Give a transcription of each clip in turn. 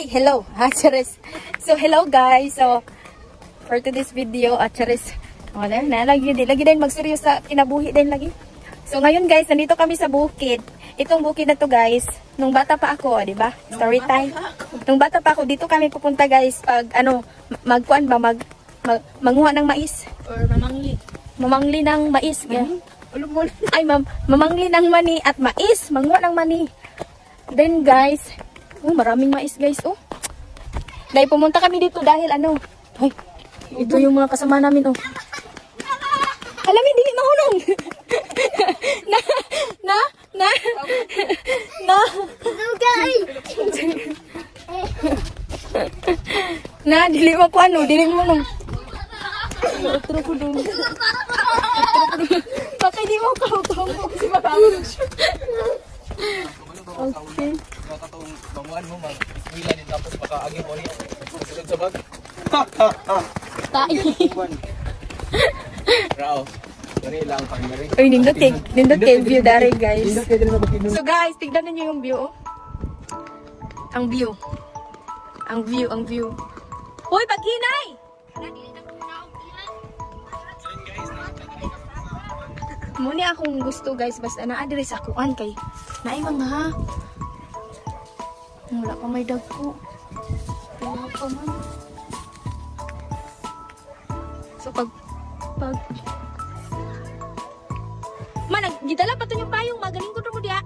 hello. Charis. So, hello guys. So, for today's video, Charis. Wala na, lagi din magseryo sa kinabuhi din lagi. So, ngayon guys, nandito kami sa bukid. Itong bukid na to guys, nung bata pa ako, di ba? Story time. Nung bata pa ako, dito kami pupunta guys, pag magkuan ba, manguha ng mais. Or mamangli. Mamangli ng mais. Ay, mamangli ng mani at mais. Manguha ng mani. Then guys, maraming mais guys, oh. Dahil pumunta kami dito dahil ay, ito yung mga kasama namin, oh. Alam mo, hindi mahulong. Dili mo ko dili mo nung. Otro ko dun. Bakit di mo kautong mo kasi makahulog siya. Okay. Katong banguan mo mag-wila din tapos makaagi mo niya. Kasunod sa bag. Tai. Rao. Dali lang pangari. Uy, nindot kay view dari guys. So guys, tignan niyo yung view, oh. Ang view. Hoy, paghinay! Muni akong gusto guys, basta na-adre sa kuan kay naay mga wala pa may dagko. Wala pa man. So pag gidala pa to yung payong, magaling ko mo diha.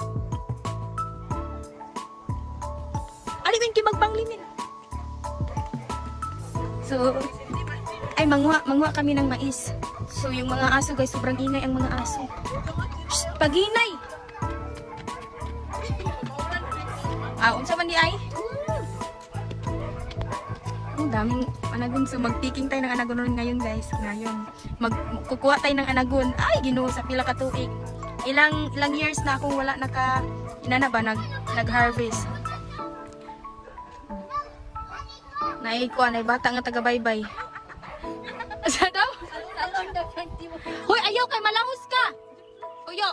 Alimin ki magpanglimin. So ay manguha kami ng mais. So yung mga aso guys, sobrang ingay ang mga aso. Shh, pag-inay. Unsa man di ay? Ang daming anagon. So mag-picking tayo ng anagon ngayon guys. Ngayon magkukuha tayo ng anagon. Ay, Ginoo, sa pila ka tuig. Ilang years na akong wala nag-harvest. Naikuan ay bata nga taga-baybay. Asa daw? Hoy, ayaw kay malahos ka. Uyo.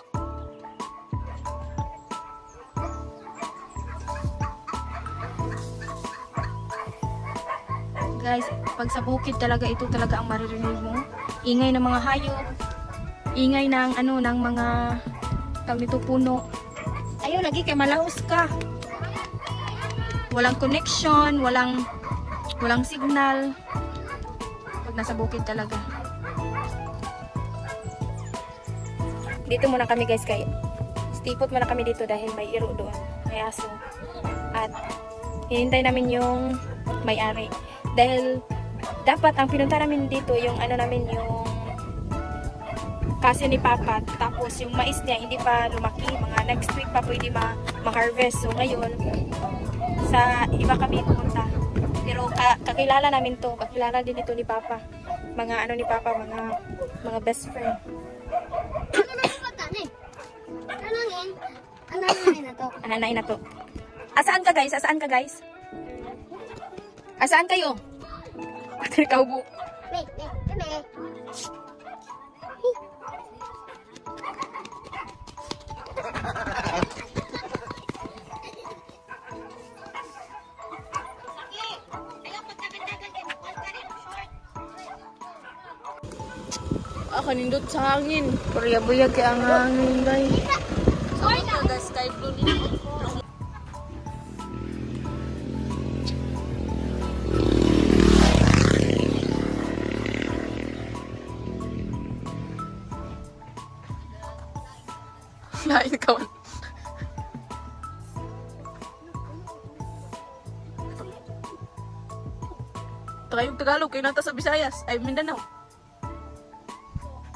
Guys, pag sa bukid talaga, ito talaga ang maririnig mo. Ingay ng mga hayop. Ingay ng ng mga tawag nito puno. Ayaw lagi kay malahos ka. Walang connection, walang signal. Pag nasa bukid talaga. Dito muna kami guys, kay stipot muna kami dito dahil may iro doon, may aso. At hinintay namin yung may-ari. Dahil dapat ang pinunta namin dito yung yung kasi ni Papa. Tapos yung mais niya hindi pa lumaki, mga next week pa pwede ma-harvest. So ngayon sa iba kami pupunta. Pero kakilala namin to, kakilala din ito ni Papa. Mga ni Papa, mga best friend. Ananain na to. Asaan ka guys? Asaan kayo? Pati kaubo. Ako nindot sa hangin. Buyag kaya ang hangin guys. Sky blue nito. Lain kawan. Tayong Tagalog kayo nata sa Visayas. Ay, Mindanao.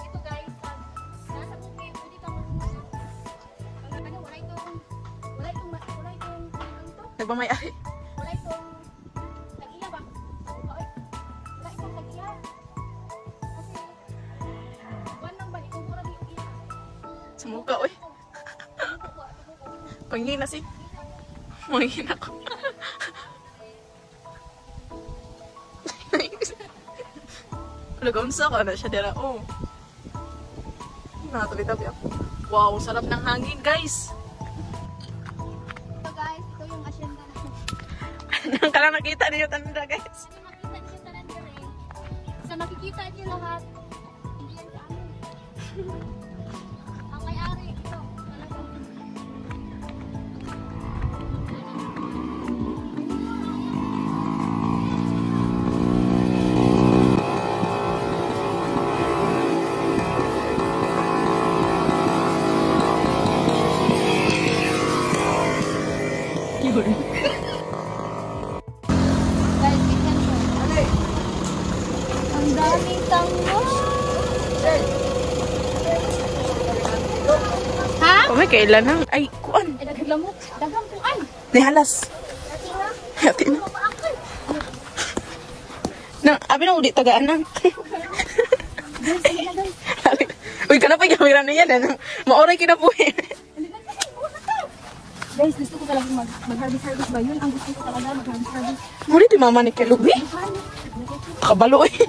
Ito guys, nasa bukid, pwede ka wala itong Nagmamay-ari. wala itong tag-iya ba? Wala itong tag-iya. Kasi, buwan lang ba, itong mura di iya. Sa mukha, oy. Pangingin na si. Mangingin ako. Nag-unsa ka na siya dira. Oh. Nakatabi-tabi ako. Wow, sarap ng hangin, guys. So guys, ito yung asyenda namin. Nang kala nakita ninyo tanda guys. Makita niyo tanan dire. Sa makikita niyo lahat. Hindi yan sa amin. Ang may-ari ito. Guys, tingnan mo. Ang daming tango. Ha? Kung may kailan nang, ay, kuan. Ay, naglamok. Dagang kuan. Nihalas. Hati na. Nang, abi na uli tagaan nang. Guys, sige na guys. Uy, kanapay kamera na yan. Nang, maoray kinabuhi. Guys, gusto ko talagang mag-harvest ba yun? Ang gusto ko talaga mag-harvest. Muli di mama ni Kelubi. Kabalo eh.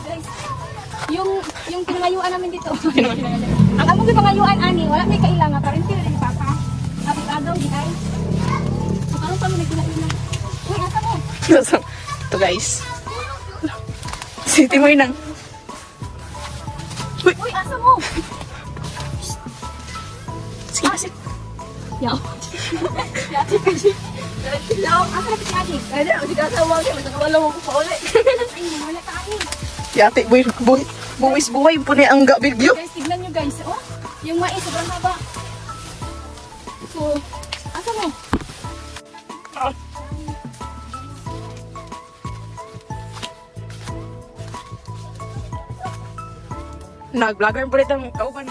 Guys, yung pinangayuan namin dito. Ang among pinangayuan ani, wala may kailangan pa rin sila ni Papa. Abig-agaw di ay. So karon pa may nagkailangan. Uy, asa mo? Ito guys. City mo inang. Uy, asa mo? Sige, sige. Yaw. Yati kasi. Yaw, asa na si Ate? Ay, di ka tawag eh. Magkakawala mo ko pa ulit. Ay, wala ka ani. Si ate, buwis buhay po niya ang video. Guys, tignan nyo guys. Oh, yung mais sobrang haba. So, asa mo? Nag-vlogger po rin ang kauban.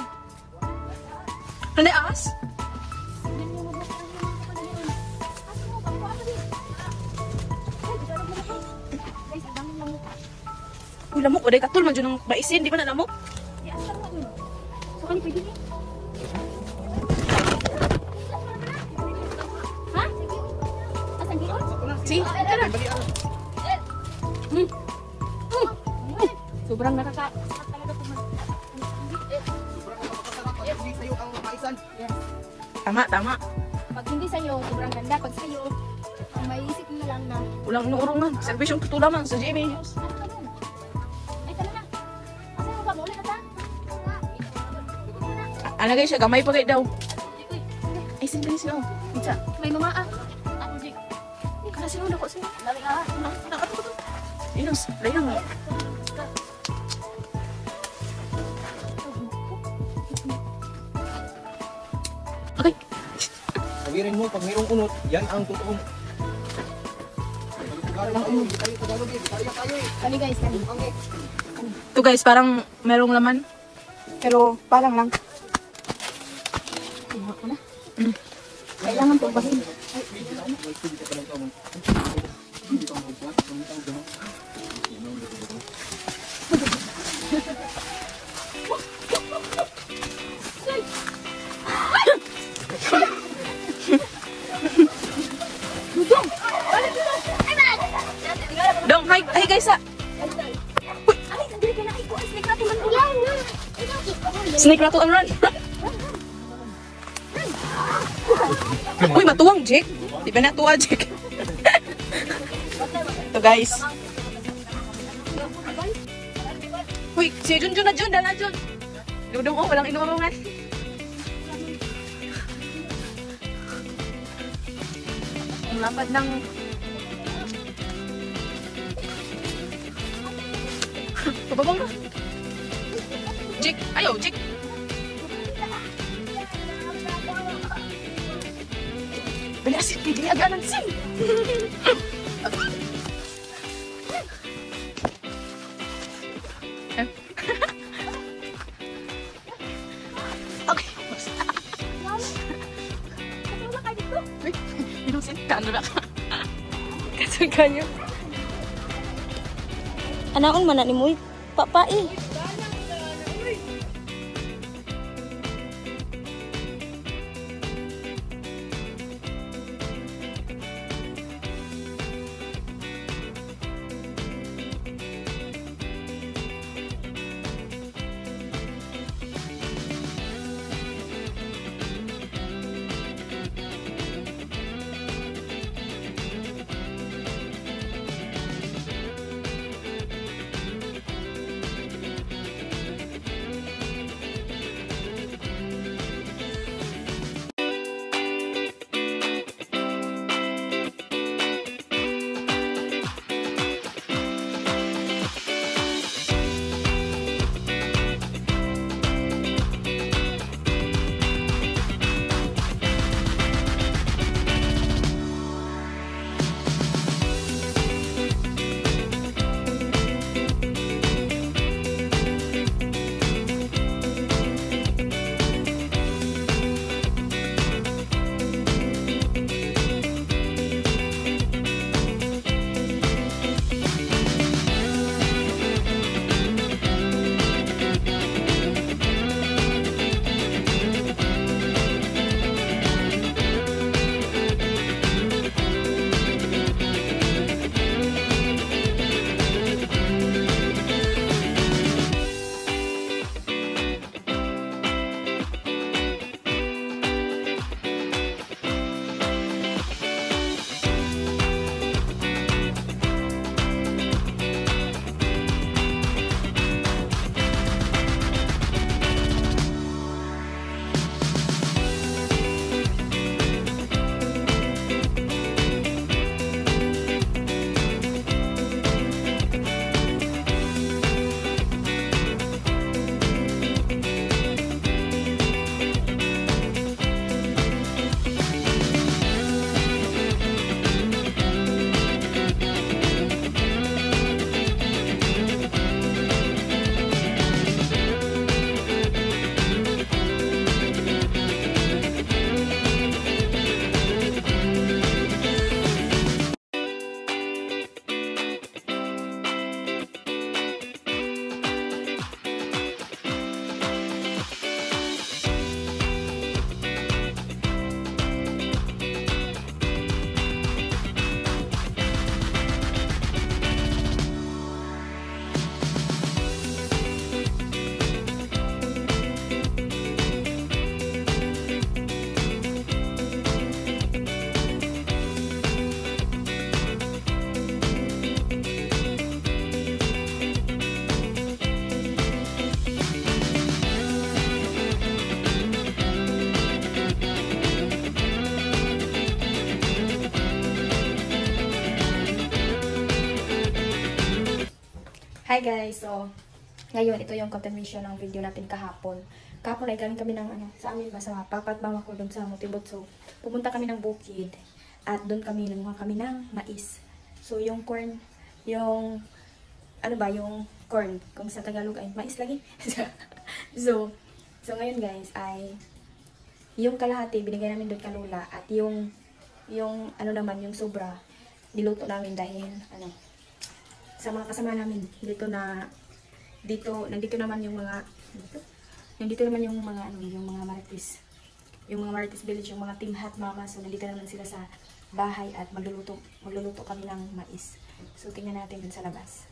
Ano as? Uy, lamok. Uday katul man dyan ang maisin. Di ba na lamok? So, kani pwede ni? Ha? Asan dito? Si? Sobrang nakaka... Tama, tama. Pag hindi sa'yo, sobrang ganda. Pag sa'yo, ang maiisip mo lang na... Ulang inuurungan. Serbisyong tutulaman sa Jimmy News. Ano ka doon? Ay, tala na. Asa mo ba? Maulit na ta? Anagay siya, gamay pa kayo daw. Ay, sindali siya. Isa. May mga Ako, Jake. Kana sino na ko sino? Lali ka. Nakato ko. Inos, layo mo. Okay. Sabihin mo, pag mayroong unot, yan ang totoong. Kani guys, kani. Ito guys, parang merong laman. Pero parang lang. Tingnan ko na. Kailangan tumpasin. Dong, hi guys ah. Ay, sandali ka na. Ay, kuha. Snake natin man ulan. Snake rattle and run. Uy, matuwang, Jake. Di ba natuwa, Jake? Ito, guys. Uy, si Junjun na Jun. Dala, Jun. Dudong, oh, walang inuurungan. Ang lapad ng... Pababang na. Jake, ayaw, Jake. Bali asin kay dili aganan sim. Okay. Inusin ka ano ba? Kasi kanyo. Anaon man na ni mo, papai. Hi guys, so ngayon ito yung continuation ng video natin kahapon. Kahapon ay galing kami ng sa amin ba sa papat mama ko doon sa Mutibot. So pumunta kami ng bukid at doon kami nanguha kami ng mais. So yung corn, yung yung corn kung sa Tagalog ay mais lagi. so ngayon guys ay yung kalahati binigay namin doon kay Lola at yung naman yung sobra niluto namin dahil sa mga kasama namin nandito naman yung mga Marites, yung mga Marites Village, yung mga Team Hot Mama. So nandito naman sila sa bahay at magluluto kami ng mais. So tingnan natin dun sa labas.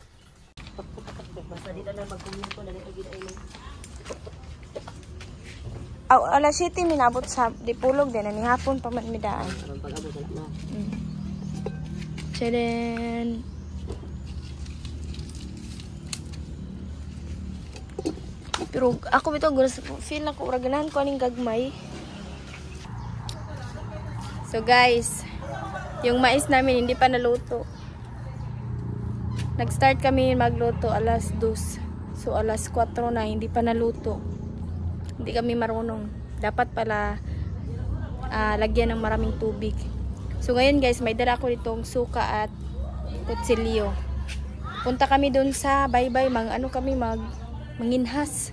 Basta dito na magkuminto na dito gid ay. Alas 7 minabot sa dipulog din ni hapon pa man midaan. Ang pag-abot wala na. Then pero ako bitaw feel ako ura ganahan ko aning gagmay. So guys, yung mais namin hindi pa naluto. Nag-start kami magluto alas 2. So alas 4 na hindi pa naluto. Hindi kami marunong. Dapat pala lagyan ng maraming tubig. So ngayon guys, may dala ko ditong suka at kutsilyo. Punta kami dun sa baybay, manginhas.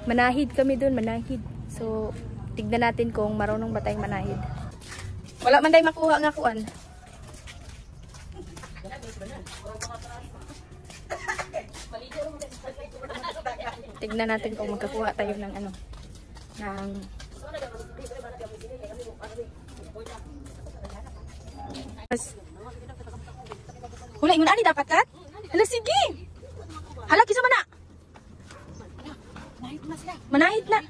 Manahid kami dun, manahid. So tignan natin kung marunong ba tayong manahid. Wala man tayong makuha nga kuan. Tignan natin kung magkakuha tayo ng Hula, yung ani dapat kat? Hala, sige! Hala, kisa mana? Manahid na.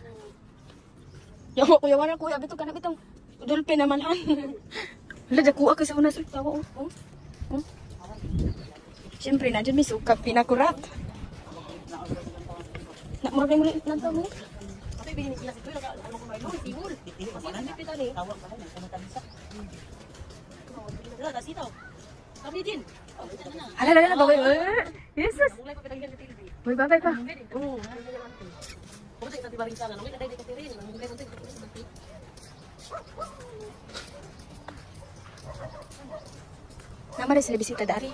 Yawa, kuya, wala kuya. Bito ka na bitong dulpe naman. Hala, dakuha ka sa unas. Siyempre, nandiyan may suka. Pinakurat. Muragay mo lang ito mo. Hala, bagay. Jesus! Uy, bagay pa. Nama ada sila bisita dari.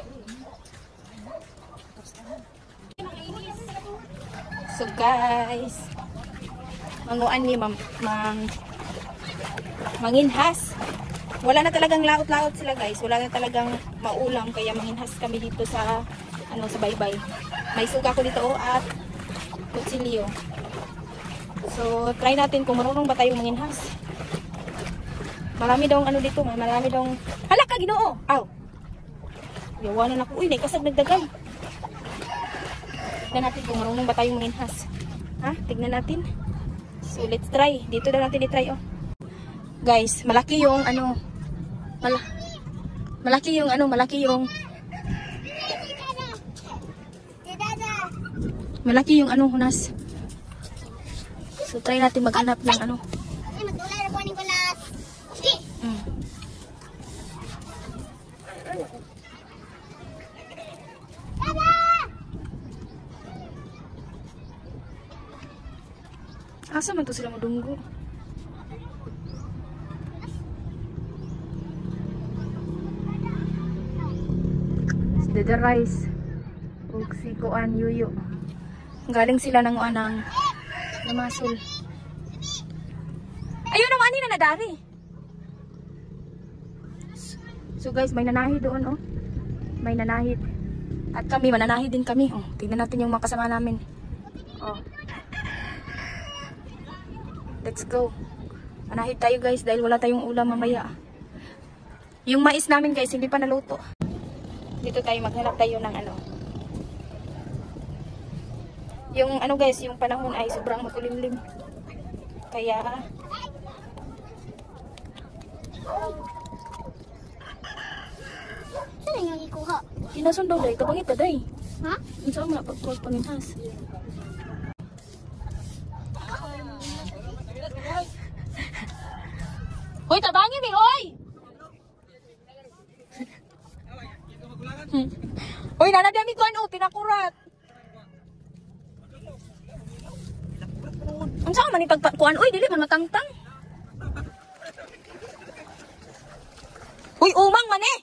So guys, manguan ni manginhas. Wala na talagang laot-laot sila guys. Wala na talagang maulam kaya manginhas kami dito sa sa baybay. May suka ko dito at kutsilyo. So try natin kung marunong ba tayong manginhas. Marami daw dito, marami daw. Hala ka Ginoo. Aw. Yawanan ako. Uy, kasag nagdagan. Tignan natin kung marunong ba tayong manginhas. Ha? Tignan natin. So, let's try. Dito na natin i-try, oh. Guys, malaki yung hunas. So, try natin maghanap ng Asa man to sila madunggo? The rice. Ug si Kuan Yuyo. Galing sila ng namasol. Ayun naman ni na nadari. So guys, may nanahid doon, oh. May nanahid. At kami, mananahid din kami. Oh, tingnan natin yung mga kasama namin. Oh. Let's go. Manahid tayo guys dahil wala tayong ulam mamaya. Yung mais namin guys hindi pa naluto. Dito tayo maghanap tayo ng Yung guys, yung panahon ay sobrang makulimlim. Kaya saan yung ikuha? Kinasundo day, kapangit ka day. Ha? Saan mo na pagpanginhas? Hoy, tabangin mi, hoy! Hoy, nanadami ko pinakurat. Ang saan man ipagpakuan? Uy, dili man matangtang. Uy, umang man eh.